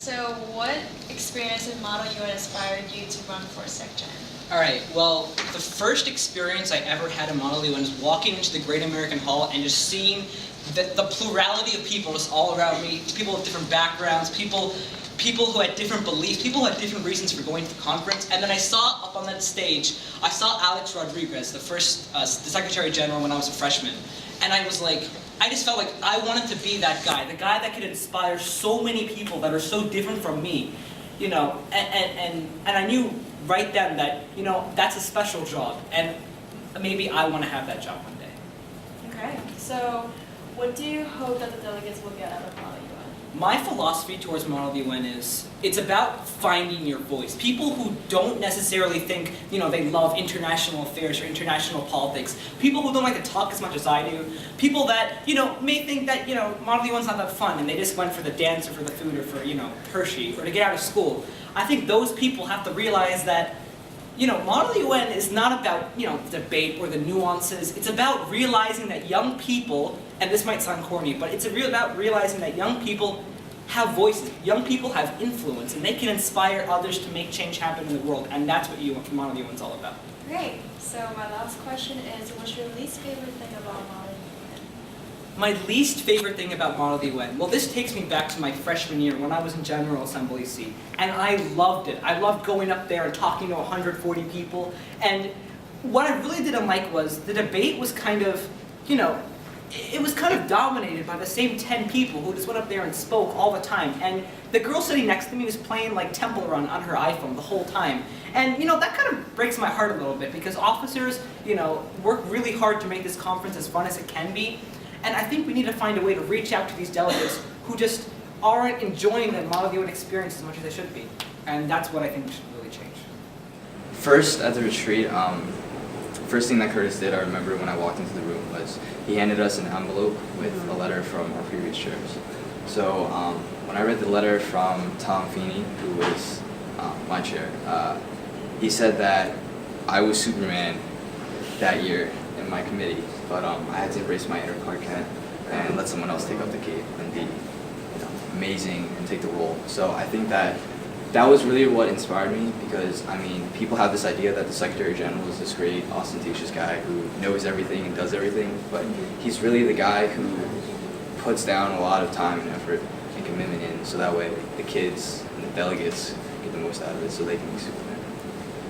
So what experience in Model UN inspired you to run for SecGen? All right, well, the first experience I ever had in Model UN was walking into the Great American Hall and just seeing the plurality of people just all around me, people with different backgrounds, people who had different beliefs, people who had different reasons for going to the conference. And then I saw up on that stage, I saw Alex Rodriguez, the Secretary General when I was a freshman. And I was like, I just felt like I wanted to be that guy, the guy that could inspire so many people that are so different from me, you know, and I knew right then that, you know, that's a special job, and maybe I want to have that job one day. Okay, so what do you hope that the delegates will get out of Model UN? My philosophy towards Model UN is, it's about finding your voice. People who don't necessarily think, you know, they love international affairs or international politics. People who don't like to talk as much as I do. People that, you know, may think that, you know, Model UN's not that fun and they just went for the dance or for the food or for, you know, Hershey or to get out of school. I think those people have to realize that, you know, Model UN is not about, you know, debate or the nuances. It's about realizing that young people, and this might sound corny, but it's about realizing that young people have voices. Young people have influence, and they can inspire others to make change happen in the world, and that's what Model UN's all about. Great. So my last question is, what's your least favorite thing about Model UN? My least favorite thing about Model UN, well, this takes me back to my freshman year when I was in General Assembly C, and I loved it. I loved going up there and talking to 140 people, and what I really didn't like was the debate was kind of, you know, it was kind of dominated by the same 10 people who just went up there and spoke all the time. And the girl sitting next to me was playing like Temple Run on her iPhone the whole time. And you know, that kind of breaks my heart a little bit because officers, you know, work really hard to make this conference as fun as it can be. And I think we need to find a way to reach out to these delegates who just aren't enjoying the Model UN experience as much as they should be. And that's what I think should really change. First, at the retreat, first thing that Curtis did, I remember when I walked into the room, was he handed us an envelope with a letter from our previous chairs. So when I read the letter from Tom Feeney, who was my chair, he said that I was Superman that year in my committee, but I had to embrace my inner Clark Kent and let someone else take up the cape and be, you know, amazing and take the role. So I think that was really what inspired me because, I mean, people have this idea that the Secretary General is this great, ostentatious guy who knows everything and does everything, but he's really the guy who puts down a lot of time and effort and commitment in so that way the kids and the delegates get the most out of it so they can be Superman.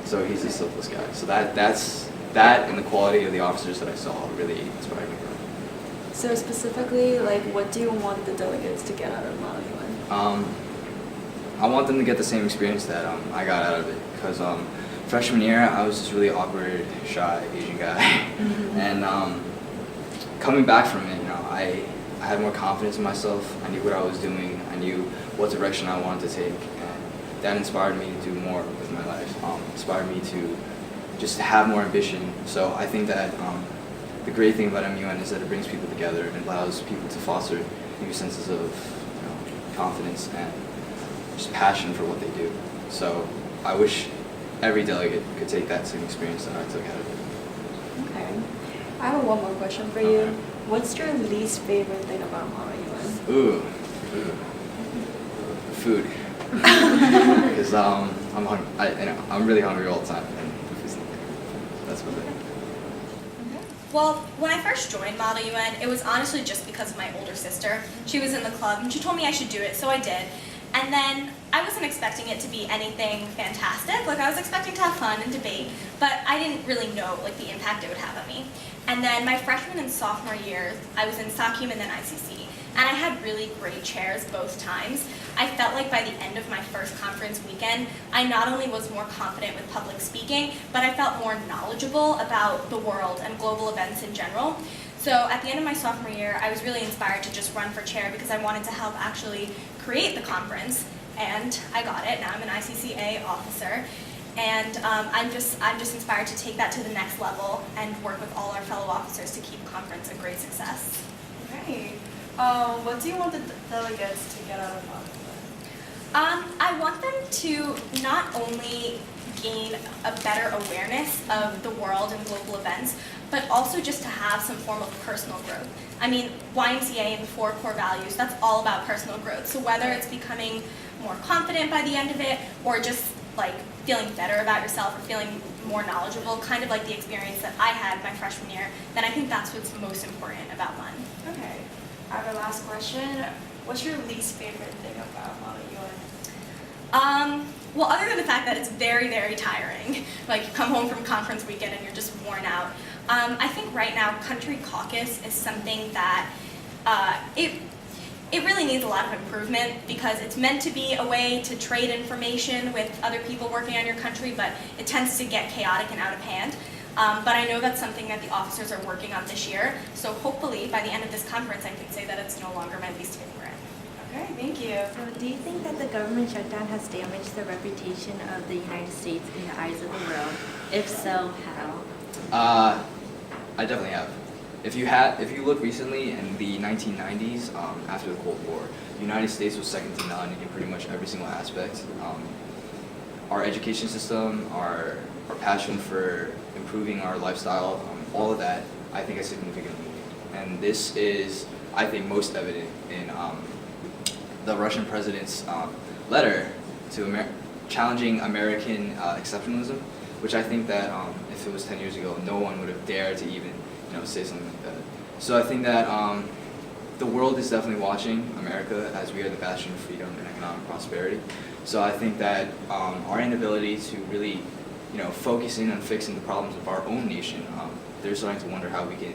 So he's a selfless guy. So that and the quality of the officers that I saw really inspired me. So specifically, like, what do you want the delegates to get out of Model UN? I want them to get the same experience that I got out of it because freshman year I was this really awkward, shy Asian guy, and coming back from it, you know, I had more confidence in myself. I knew what I was doing. I knew what direction I wanted to take, and that inspired me to do more with my life. Inspired me to just have more ambition. So I think that the great thing about MUN is that it brings people together and allows people to foster new senses of, you know, confidence and just passion for what they do. So I wish every delegate could take that same experience that I took out of it. Okay. I have one more question for you. What's your least favorite thing about Model UN? Ooh. Food. Because I'm hungry. I'm really hungry all the time, and that's what it is. Well, when I first joined Model UN, it was honestly just because of my older sister. She was in the club, and she told me I should do it, so I did. And then I wasn't expecting it to be anything fantastic. Like, I was expecting to have fun and debate, but I didn't really know, like, the impact it would have on me. And then my freshman and sophomore years, I was in SOCUM and then ICC. And I had really great chairs both times. I felt like by the end of my first conference weekend, I not only was more confident with public speaking, but I felt more knowledgeable about the world and global events in general. So at the end of my sophomore year, I was really inspired to just run for chair because I wanted to help actually create the conference, and I got it. Now I'm an ICCA officer, and I'm just inspired to take that to the next level and work with all our fellow officers to keep the conference a great success. Great. What do you want the delegates to get out of Model UN? I want them to not only gain a better awareness of the world and global events, but also just to have some form of personal growth. I mean, YMCA and the 4 core values, that's all about personal growth. So whether it's becoming more confident by the end of it, or just like feeling better about yourself or feeling more knowledgeable, kind of like the experience that I had my freshman year, then I think that's what's most important about MUN. Okay. I have a last question. What's your least favorite thing about Model UN? Well, other than the fact that it's very, very tiring, like you come home from conference weekend and you're just worn out, I think right now Country Caucus is something that it really needs a lot of improvement, because it's meant to be a way to trade information with other people working on your country, but it tends to get chaotic and out of hand. But I know that's something that the officers are working on this year, so hopefully by the end of this conference I can say that it's no longer my least favorite. Okay, thank you. So do you think that the government shutdown has damaged the reputation of the United States in the eyes of the world? If so, how? I definitely have. If you look recently in the 1990s, after the Cold War, the United States was second to none in pretty much every single aspect. Our education system, our passion for improving our lifestyle, all of that, I think is significantly moved. And this is, I think, most evident in the Russian president's letter to challenging American exceptionalism, which I think that if it was 10 years ago, no one would have dared to even say something like that. So I think that the world is definitely watching America, as we are the bastion of freedom and economic prosperity. So I think that our inability to really focus in on fixing the problems of our own nation, they're starting to wonder how we can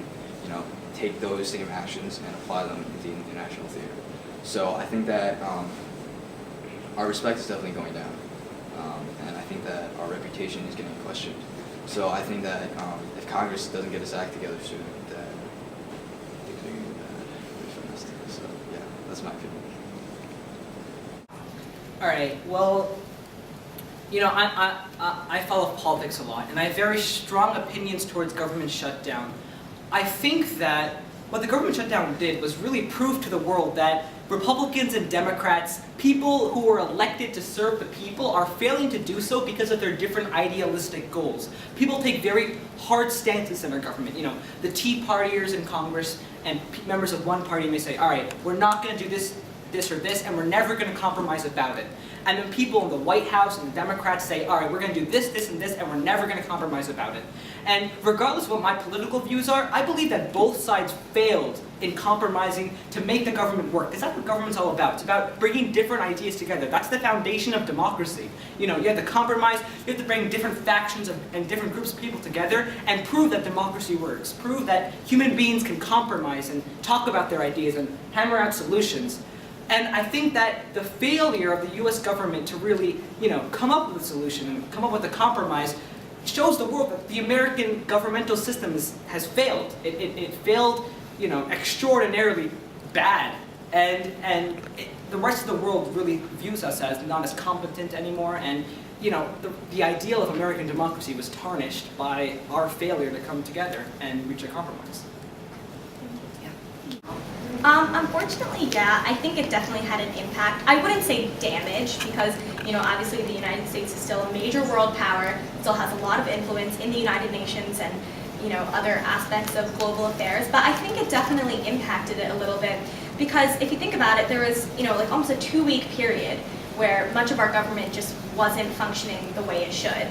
take those same actions and apply them into the international theater. So I think that our respect is definitely going down, and I think that our reputation is getting questioned. So I think that if Congress doesn't get its act together soon, then things are going to be bad. So yeah, that's my opinion. All right, well, I follow politics a lot, and I have very strong opinions towards government shutdown. I think that what the government shutdown did was really prove to the world that Republicans and Democrats, people who were elected to serve the people, are failing to do so because of their different idealistic goals. People take very hard stances in our government. The Tea Partiers in Congress and members of one party may say, all right, we're not going to do this or this, and we're never going to compromise about it. And then people in the White House and the Democrats say, all right, we're going to do this, this, and this, and we're never going to compromise about it. And regardless of what my political views are, I believe that both sides failed in compromising to make the government work. Because that's what government's all about. It's about bringing different ideas together. That's the foundation of democracy. You have to compromise, you have to bring different factions and different groups of people together and prove that democracy works. Prove that human beings can compromise and talk about their ideas and hammer out solutions. And I think that the failure of the US government to really, come up with a solution and come up with a compromise shows the world that the American governmental system has failed. It failed, extraordinarily bad. And the rest of the world really views us as not as competent anymore. And, the ideal of American democracy was tarnished by our failure to come together and reach a compromise. Unfortunately, yeah, I think it definitely had an impact. I wouldn't say damage, because, obviously the United States is still a major world power, still has a lot of influence in the United Nations and, other aspects of global affairs. But I think it definitely impacted it a little bit, because if you think about it, there was, like almost a 2-week period where much of our government just wasn't functioning the way it should.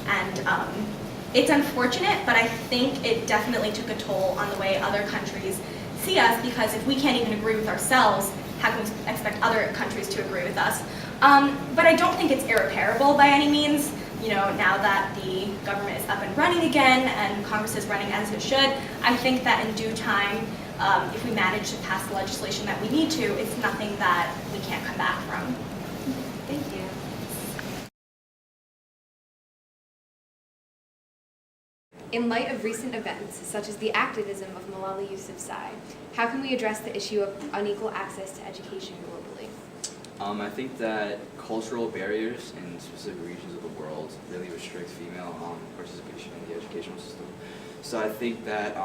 And it's unfortunate, but I think it definitely took a toll on the way other countries see us, because if we can't even agree with ourselves, how can we expect other countries to agree with us? But I don't think it's irreparable by any means. Now that the government is up and running again and Congress is running as it should, I think that in due time, if we manage to pass the legislation that we need to, it's nothing that we can't come back from. Thank you. In light of recent events, such as the activism of Malala Yousafzai, how can we address the issue of unequal access to education globally? I think that cultural barriers in specific regions of the world really restrict female participation in the educational system. So I think that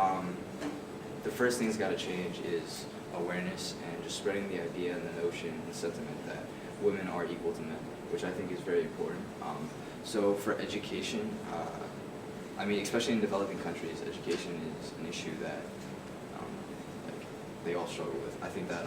the first thing that's got to change is awareness and just spreading the idea and the notion and the sentiment that women are equal to men, which I think is very important. So for education, especially in developing countries, education is an issue that they all struggle with. I think that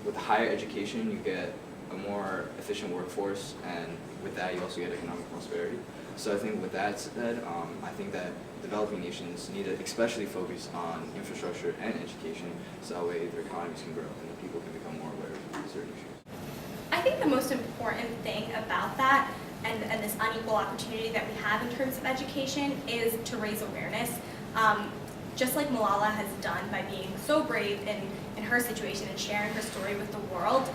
with higher education, you get a more efficient workforce, and with that you also get economic prosperity. So I think with that said, I think that developing nations need to especially focus on infrastructure and education, so that way their economies can grow and the people can become more aware of certain issues. I think the most important thing about that and this unequal opportunity that we have in terms of education is to raise awareness. Just like Malala has done by being so brave in her situation and sharing her story with the world,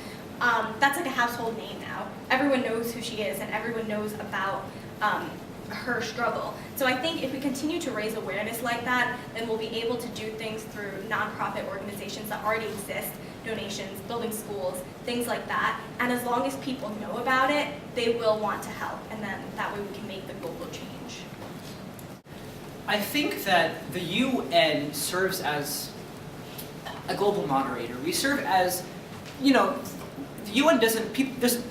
that's like a household name now. Everyone knows who she is and everyone knows about her struggle. So I think if we continue to raise awareness like that, then we'll be able to do things through nonprofit organizations that already exist, donations, building schools, things like that. And as long as people know about it, they will want to help. And then that way we can make the global change. I think that the UN serves as a global moderator. We serve as, the UN doesn't,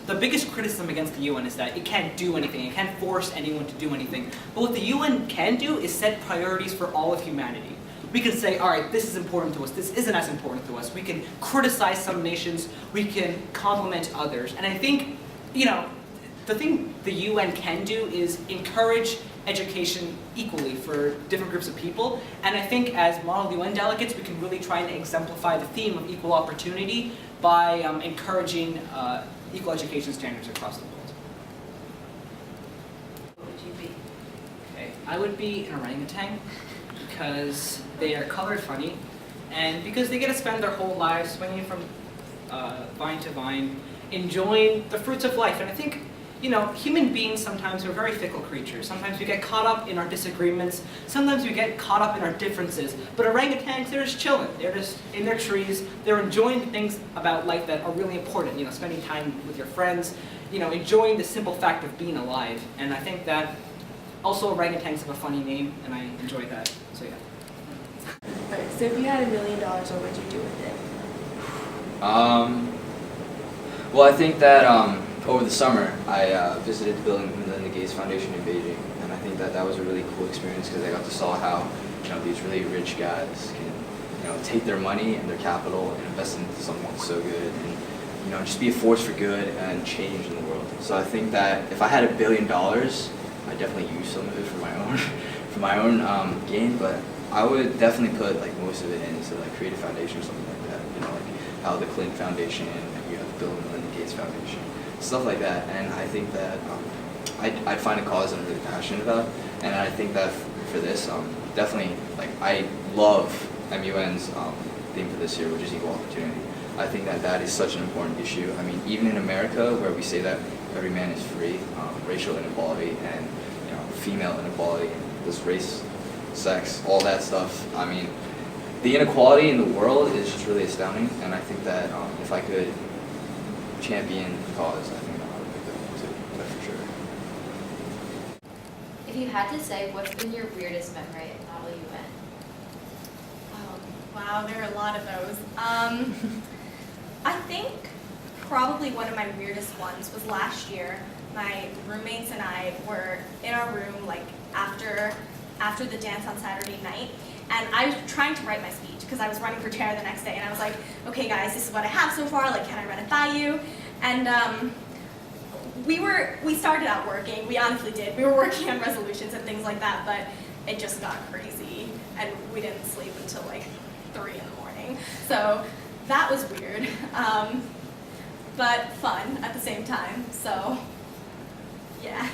the biggest criticism against the UN is that it can't do anything. It can't force anyone to do anything. But what the UN can do is set priorities for all of humanity. We can say, all right, this is important to us, this isn't as important to us. We can criticize some nations, we can compliment others. And I think, the thing the UN can do is encourage education equally for different groups of people. And I think as Model UN delegates, we can really try and exemplify the theme of equal opportunity by encouraging equal education standards across the world. What would you be? Okay, I would be an orangutan because they are colored funny and because they get to spend their whole lives swinging from vine to vine, enjoying the fruits of life. And I think, human beings sometimes are very fickle creatures. Sometimes we get caught up in our disagreements. Sometimes we get caught up in our differences. But orangutans, they're just chilling. They're just in their trees. They're enjoying the things about life that are really important. Spending time with your friends. Enjoying the simple fact of being alive. And I think that also orangutans have a funny name, and I enjoy that. So yeah. Alright, so if you had $1 million, what would you do with it? Well, I think that over the summer, I visited the building in the Gates Foundation in Beijing, and I think that that was a really cool experience because I got to saw how these really rich guys can take their money and their capital and invest into something so good, and just be a force for good and change in the world. So I think that if I had $1 billion, I'd definitely use some of it for my own gain, but I would definitely put most of it into create a foundation or something like that. Like how the Clinton Foundation, you have the Bill and Melinda Gates Foundation, stuff like that. And I think that I'd find a cause that I'm really passionate about, and I think that for this, definitely I love MUN's theme for this year, which is equal opportunity. I think that that is such an important issue. I mean, even in America, where we say that every man is free, racial inequality and female inequality, this race, sex, all that stuff. I mean, the inequality in the world is just really astounding, and I think that if I could champion the cause, I think that I would pick that one too, that's for sure. If you had to say, what's been your weirdest memory at Model UN? Oh, wow, there are a lot of those. I think probably one of my weirdest ones was last year. My roommates and I were in our room after the dance on Saturday night, and I was trying to write my speech because I was running for chair the next day, and I was like, okay guys, this is what I have so far, can I run it by you? And we started out working, we honestly did. We were working on resolutions and things like that, but it just got crazy, and we didn't sleep until 3 in the morning. So that was weird, but fun at the same time, so yeah.